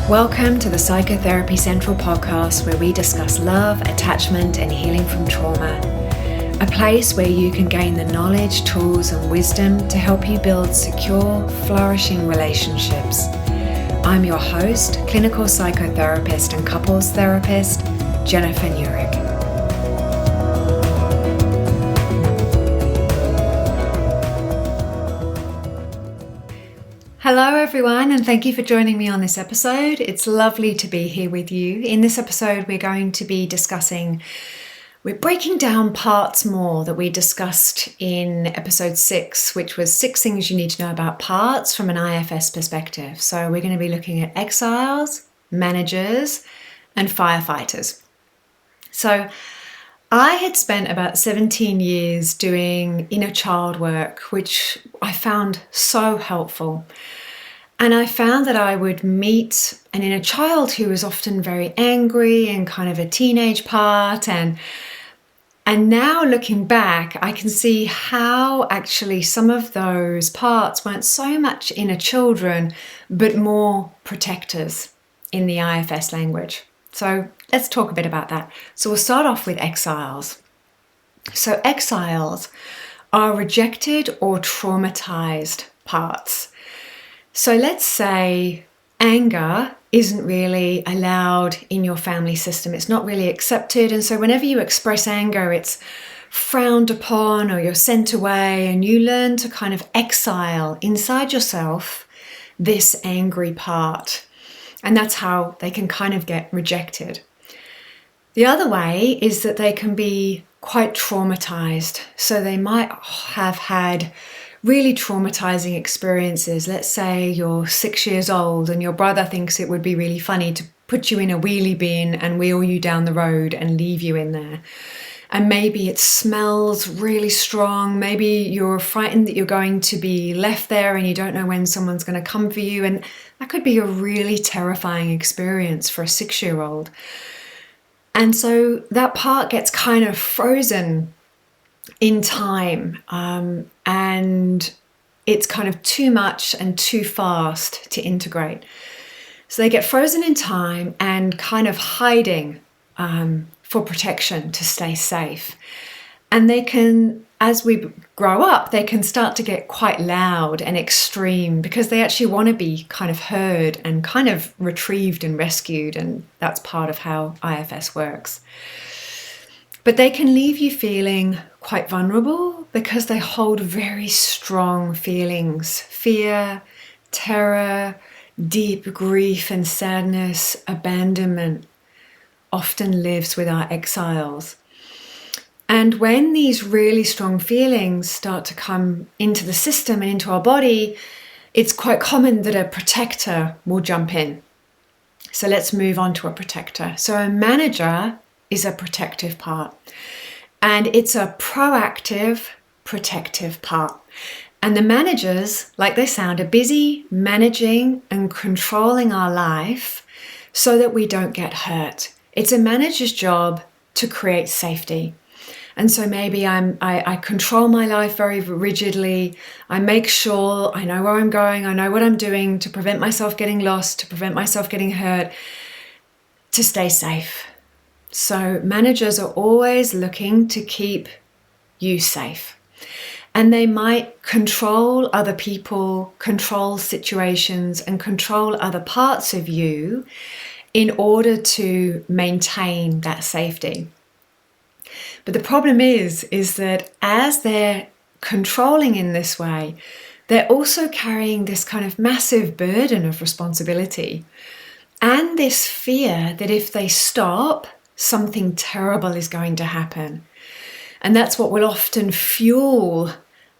Welcome to the Psychotherapy Central podcast, where we discuss love, attachment, and healing from trauma. A place where you can gain the knowledge, tools, and wisdom to help you build secure, flourishing relationships. I'm your host, clinical psychotherapist and couples therapist, Jennifer Nurick. Hello everyone, and thank you for joining me on this episode. It's lovely to be here with you. In this episode, we're going to be we're breaking down parts more that we discussed in episode 6, which was 6 things you need to know about parts from an IFS perspective. So we're going to be looking at exiles, managers, and firefighters. So I had spent about 17 years doing inner child work, which I found so helpful. And I found that I would meet an inner child who was often very angry and kind of a teenage part. And now looking back, I can see how actually some of those parts weren't so much inner children, but more protectors in the IFS language. So let's talk a bit about that. So we'll start off with exiles. So exiles are rejected or traumatized parts. So let's say anger isn't really allowed in your family system. It's not really accepted. And so whenever you express anger, it's frowned upon or you're sent away, and you learn to kind of exile inside yourself this angry part. And that's how they can kind of get rejected. The other way is that they can be quite traumatized. So they might have had really traumatizing experiences. Let's say you're 6 years old and your brother thinks it would be really funny to put you in a wheelie bin and wheel you down the road and leave you in there. And maybe it smells really strong. Maybe you're frightened that you're going to be left there and you don't know when someone's going to come for you. And that could be a really terrifying experience for a 6-year-old. And so that part gets kind of frozen in time, and it's kind of too much and too fast to integrate. So they get frozen in time and kind of hiding for protection to stay safe. And they can, as we grow up, they can start to get quite loud and extreme because they actually want to be kind of heard and kind of retrieved and rescued. And that's part of how IFS works. But they can leave you feeling quite vulnerable because they hold very strong feelings: fear, terror, deep grief and sadness, abandonment often lives with our exiles. And when these really strong feelings start to come into the system and into our body, it's quite common that a protector will jump in. So let's move on to a protector. So a manager is a protective part, and it's a proactive, protective part. And the managers, like they sound, are busy managing and controlling our life so that we don't get hurt. It's a manager's job to create safety. And so maybe I control my life very rigidly. I make sure I know where I'm going, I know what I'm doing to prevent myself getting lost, to prevent myself getting hurt, to stay safe. So managers are always looking to keep you safe. And they might control other people, control situations, and control other parts of you in order to maintain that safety. But the problem is that as they're controlling in this way, they're also carrying this kind of massive burden of responsibility and this fear that if they stop, something terrible is going to happen. And that's what will often fuel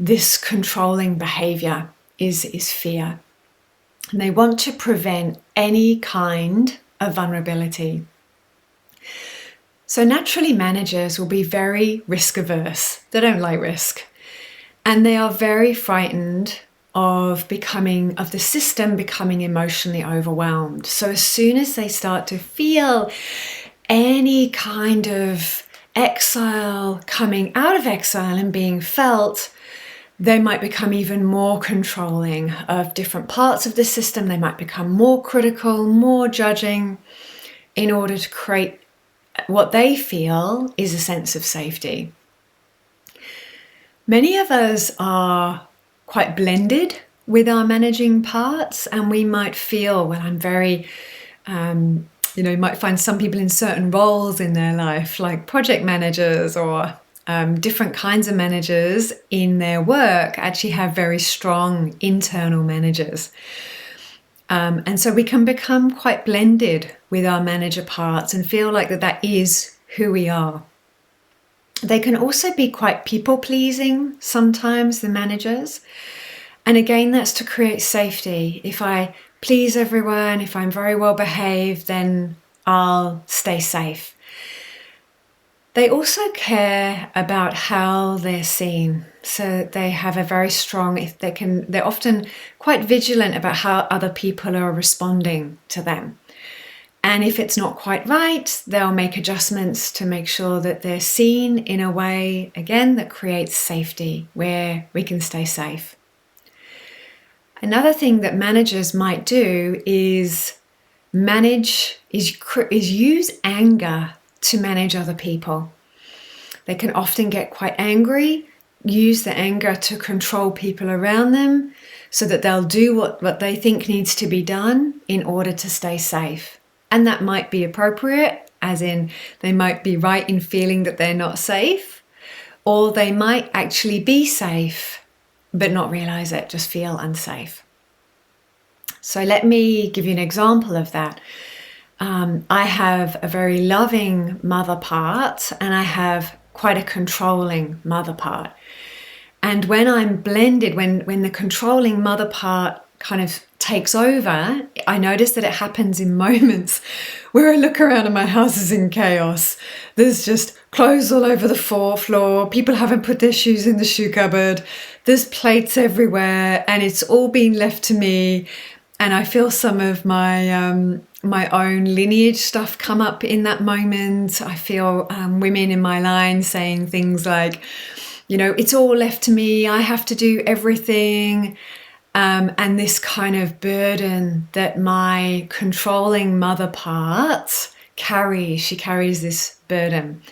this controlling behavior is fear. And they want to prevent any kind of vulnerability. So naturally, managers will be very risk averse. They don't like risk. And they are very frightened of the system becoming emotionally overwhelmed. So as soon as they start to feel any kind of exile coming out of exile and being felt, they might become even more controlling of different parts of the system. They might become more critical, more judging, in order to create what they feel is a sense of safety. Many of us are quite blended with our managing parts, and we might feel, well, I'm very, you might find some people in certain roles in their life, like project managers or different kinds of managers in their work, actually have very strong internal managers. And so we can become quite blended with our manager parts and feel like that is who we are. They can also be quite people-pleasing sometimes, the managers. And again, that's to create safety. If I please everyone, if I'm very well behaved, then I'll stay safe. They also care about how they're seen. So they have a very strong, they're often quite vigilant about how other people are responding to them. And if it's not quite right, they'll make adjustments to make sure that they're seen in a way, again, that creates safety, where we can stay safe. Another thing that managers might do is use anger to manage other people. They can often get quite angry, use the anger to control people around them so that they'll do what they think needs to be done in order to stay safe. And that might be appropriate, as in they might be right in feeling that they're not safe, or they might actually be safe but not realize it, just feel unsafe. So let me give you an example of that. I have a very loving mother part, and I have quite a controlling mother part. And when I'm blended, when the controlling mother part kind of takes over, I notice that it happens in moments where I look around and my house is in chaos. There's just clothes all over the floor. People haven't put their shoes in the shoe cupboard. There's plates everywhere, and it's all been left to me. And I feel some of my my own lineage stuff come up in that moment. I feel women in my line saying things like, it's all left to me. I have to do everything. And this kind of burden that my controlling mother part carries. She carries this burden.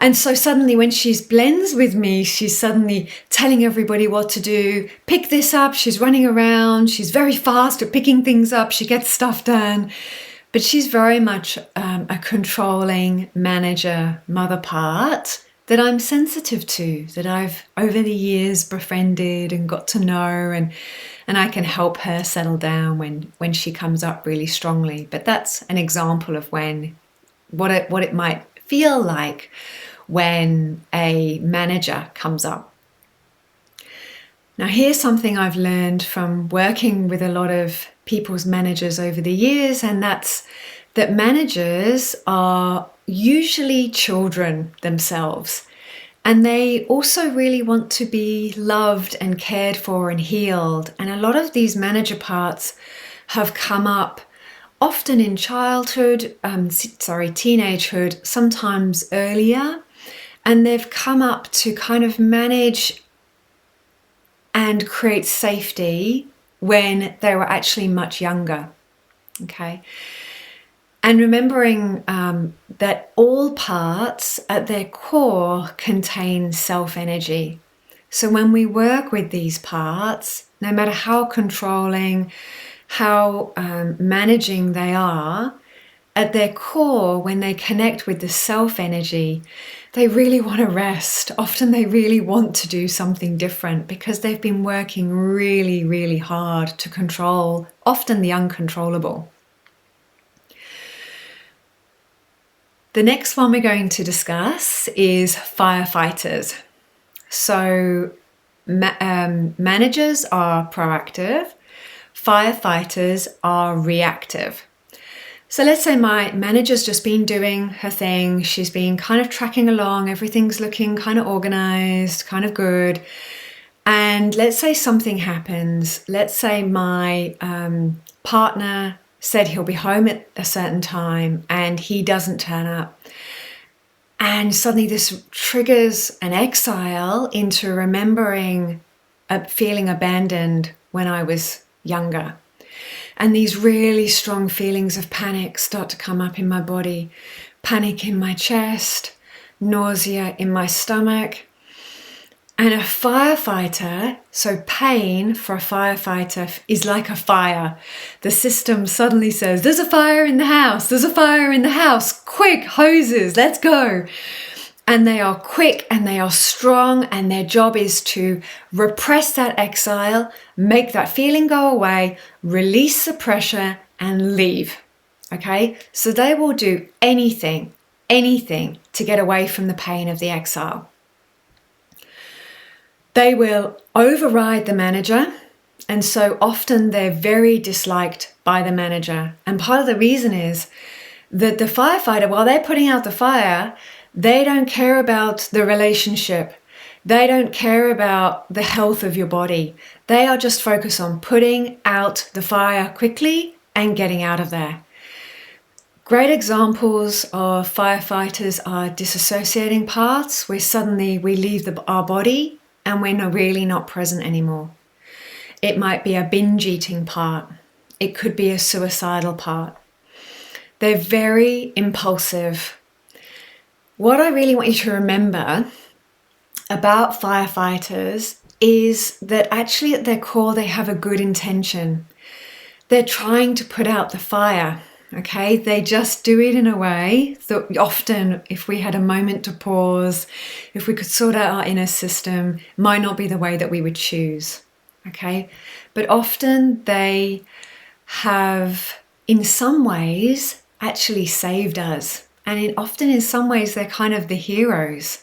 And so suddenly when she blends with me, she's suddenly telling everybody what to do. Pick this up. She's running around. She's very fast at picking things up. She gets stuff done. But she's very much a controlling manager mother part that I'm sensitive to, that I've over the years befriended and got to know, and I can help her settle down when she comes up really strongly. But that's an example of what it might feel like when a manager comes up. Now, here's something I've learned from working with a lot of people's managers over the years, and that's that managers are usually children themselves. And they also really want to be loved and cared for and healed. And a lot of these manager parts have come up often in childhood, teenagehood, sometimes earlier. And they've come up to kind of manage and create safety when they were actually much younger. Okay. And remembering that all parts at their core contain self-energy. So when we work with these parts, no matter how controlling, how managing they are, at their core, when they connect with the self-energy, they really want to rest. Often they really want to do something different because they've been working really, really hard to control, often the uncontrollable. The next one we're going to discuss is firefighters. So managers are proactive, firefighters are reactive. So let's say my manager's just been doing her thing. She's been kind of tracking along. Everything's looking kind of organized, kind of good. And let's say something happens. Let's say my partner said he'll be home at a certain time and he doesn't turn up. And suddenly this triggers an exile into remembering feeling abandoned when I was younger. And these really strong feelings of panic start to come up in my body. Panic in my chest, nausea in my stomach. And a firefighter, so pain for a firefighter is like a fire. The system suddenly says, there's a fire in the house, there's a fire in the house, quick, hoses, let's go. And they are quick and they are strong, and their job is to repress that exile, make that feeling go away, release the pressure and leave. Okay, so they will do anything to get away from the pain of the exile. They will override the manager, and so often they're very disliked by the manager. And part of the reason is that the firefighter, while they're putting out the fire, they don't care about the relationship. They don't care about the health of your body. They are just focused on putting out the fire quickly and getting out of there. Great examples of firefighters are disassociating parts, where suddenly we leave our body and we're really not present anymore. It might be a binge eating part. It could be a suicidal part. They're very impulsive. What I really want you to remember about firefighters is that actually at their core, they have a good intention. They're trying to put out the fire, okay? They just do it in a way that often, if we had a moment to pause, if we could sort out our inner system, might not be the way that we would choose, okay? But often they have, in some ways, actually saved us. And often in some ways, they're kind of the heroes,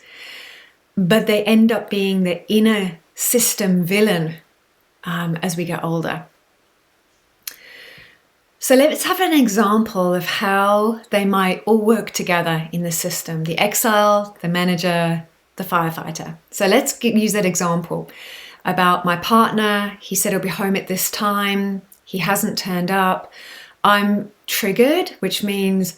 but they end up being the inner system villain as we get older. So let's have an example of how they might all work together in the system: the exile, the manager, the firefighter. So let's use that example about my partner. He said he'll be home at this time. He hasn't turned up. I'm triggered, which means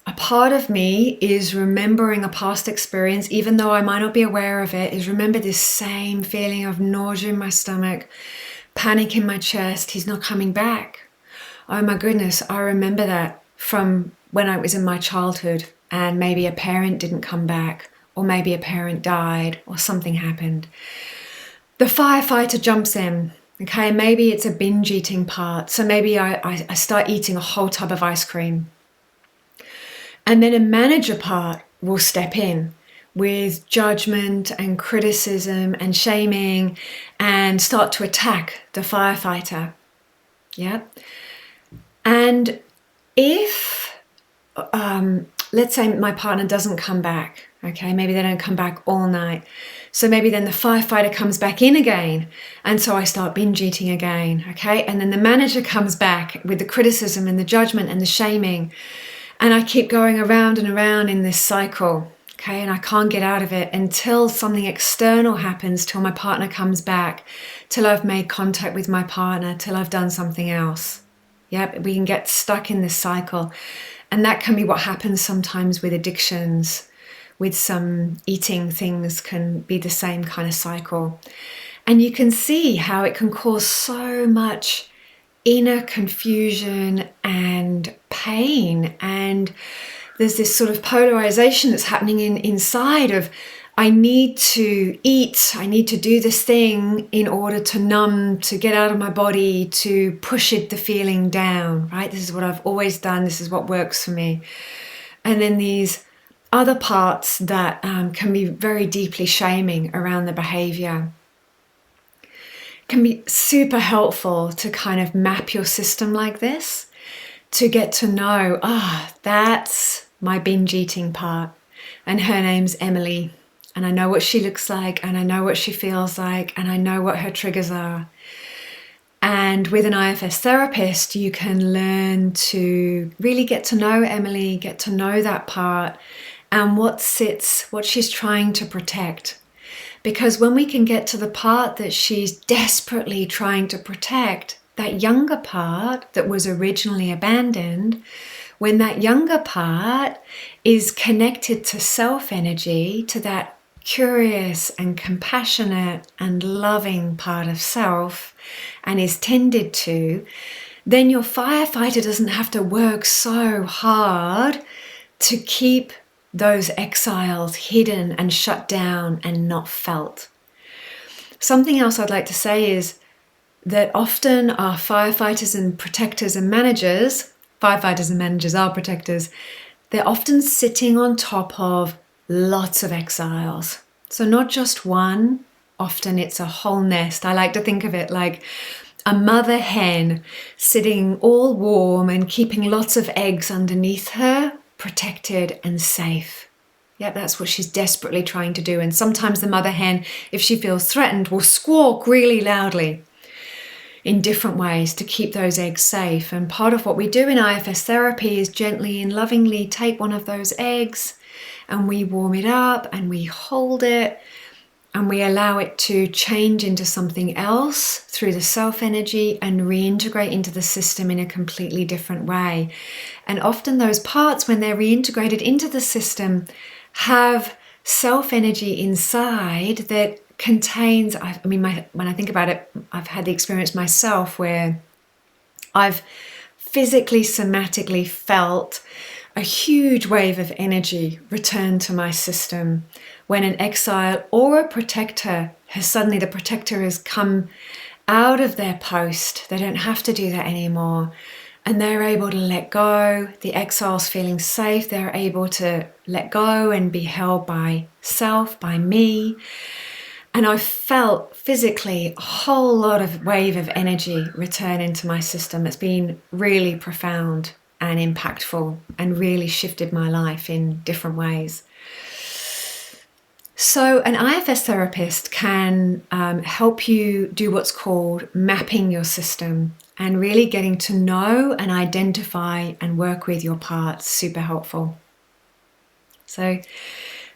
a part of me is remembering a past experience, even though I might not be aware of it, is remember this same feeling of nausea in my stomach, panic in my chest. He's not coming back. Oh my goodness, I remember that from when I was in my childhood, and maybe a parent didn't come back, or maybe a parent died, or something happened. The firefighter jumps in. Okay, maybe it's a binge eating part. So maybe I start eating a whole tub of ice cream. And then a manager part will step in with judgment and criticism and shaming and start to attack the firefighter. Yeah. And if, let's say my partner doesn't come back, okay, maybe they don't come back all night. So maybe then the firefighter comes back in again. And so I start binge eating again, okay? And then the manager comes back with the criticism and the judgment and the shaming. And I keep going around and around in this cycle, okay? And I can't get out of it until something external happens, till my partner comes back, till I've made contact with my partner, till I've done something else. Yep, we can get stuck in this cycle. And that can be what happens sometimes with addictions. With some eating things can be the same kind of cycle. And you can see how it can cause so much inner confusion and pain. And there's this sort of polarization that's happening inside of, I need to eat, I need to do this thing in order to numb, to get out of my body, to push the feeling down, right? This is what I've always done. This is what works for me. And then these other parts that can be very deeply shaming around the behavior. Can be super helpful to kind of map your system like this, to get to know, that's my binge eating part. And her name's Emily. And I know what she looks like, and I know what she feels like, and I know what her triggers are. And with an IFS therapist, you can learn to really get to know Emily, get to know that part, and what she's trying to protect. Because when we can get to the part that she's desperately trying to protect, that younger part that was originally abandoned, when that younger part is connected to self energy, to that curious and compassionate and loving part of self and is tended to, then your firefighter doesn't have to work so hard to keep those exiles hidden and shut down and not felt. Something else I'd like to say is that often our firefighters and protectors and managers, firefighters and managers are protectors, they're often sitting on top of lots of exiles. So not just one, often it's a whole nest. I like to think of it like a mother hen sitting all warm and keeping lots of eggs underneath her, protected and safe. Yeah, that's what she's desperately trying to do. And sometimes the mother hen, if she feels threatened, will squawk really loudly in different ways to keep those eggs safe. And part of what we do in IFS therapy is gently and lovingly take one of those eggs and we warm it up and we hold it and we allow it to change into something else through the self energy and reintegrate into the system in a completely different way. And often those parts, when they're reintegrated into the system, have self energy inside that contains, when I think about it, I've had the experience myself where I've physically, somatically felt a huge wave of energy return to my system when an exile or a protector the protector has come out of their post. They don't have to do that anymore. And they're able to let go. The exile's feeling safe. They're able to let go and be held by self, by me. And I felt physically a whole lot of wave of energy return into my system. It's been really profound and impactful and really shifted my life in different ways. So an IFS therapist can help you do what's called mapping your system and really getting to know and identify and work with your parts. Super helpful. So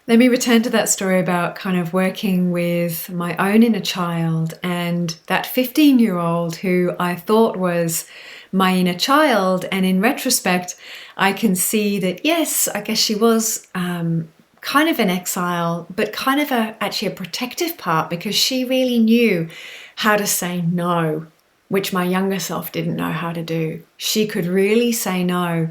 let me return to that story about kind of working with my own inner child and that 15-year-old who I thought was my inner child. And in retrospect, I can see that, yes, I guess she was kind of an exile, but kind of actually a protective part because she really knew how to say no, which my younger self didn't know how to do. She could really say no.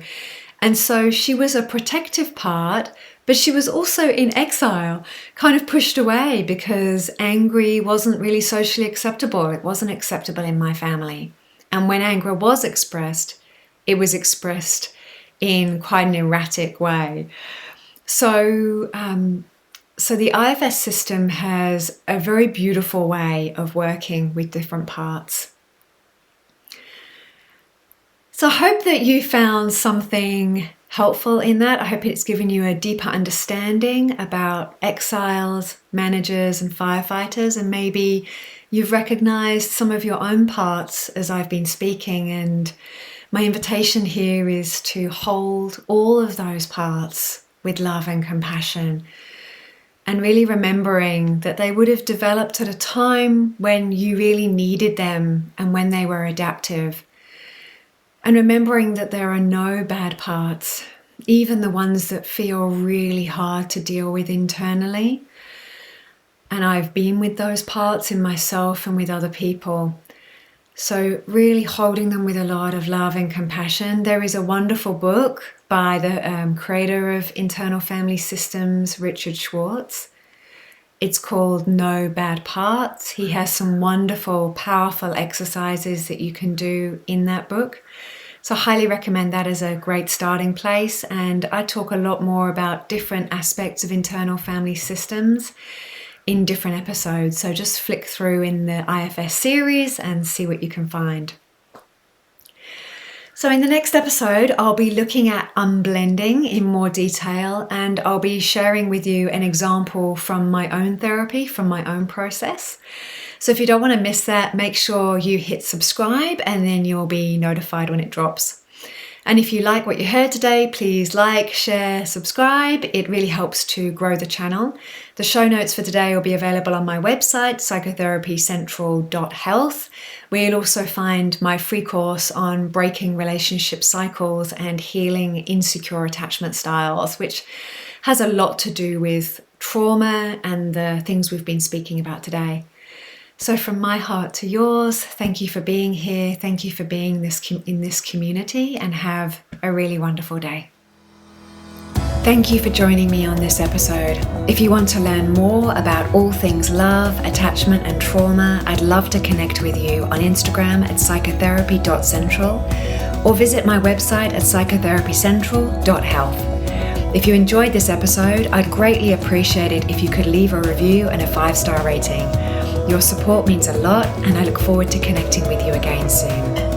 And so she was a protective part, but she was also in exile, kind of pushed away because angry wasn't really socially acceptable. It wasn't acceptable in my family. And when anger was expressed, it was expressed in quite an erratic way. So the IFS system has a very beautiful way of working with different parts. So I hope that you found something helpful in that. I hope it's given you a deeper understanding about exiles, managers, and firefighters, and maybe you've recognized some of your own parts as I've been speaking. And my invitation here is to hold all of those parts with love and compassion, and really remembering that they would have developed at a time when you really needed them and when they were adaptive. And remembering that there are no bad parts, even the ones that feel really hard to deal with internally. And I've been with those parts in myself and with other people. So really holding them with a lot of love and compassion. There is a wonderful book by the creator of Internal Family Systems, Richard Schwartz. It's called No Bad Parts. He has some wonderful, powerful exercises that you can do in that book. So I highly recommend that as a great starting place. And I talk a lot more about different aspects of internal family systems in different episodes. So just flick through in the IFS series and see what you can find. So in the next episode, I'll be looking at unblending in more detail, and I'll be sharing with you an example from my own therapy, from my own process. So if you don't want to miss that, make sure you hit subscribe and then you'll be notified when it drops. And if you like what you heard today, please like, share, subscribe. It really helps to grow the channel. The show notes for today will be available on my website, psychotherapycentral.health, where you'll also find my free course on breaking relationship cycles and healing insecure attachment styles, which has a lot to do with trauma and the things we've been speaking about today. So from my heart to yours, thank you for being here. Thank you for being in this community, and have a really wonderful day. Thank you for joining me on this episode. If you want to learn more about all things love, attachment, and trauma, I'd love to connect with you on Instagram at psychotherapy.central, or visit my website at psychotherapycentral.health. If you enjoyed this episode, I'd greatly appreciate it if you could leave a review and a 5-star rating. Your support means a lot, and I look forward to connecting with you again soon.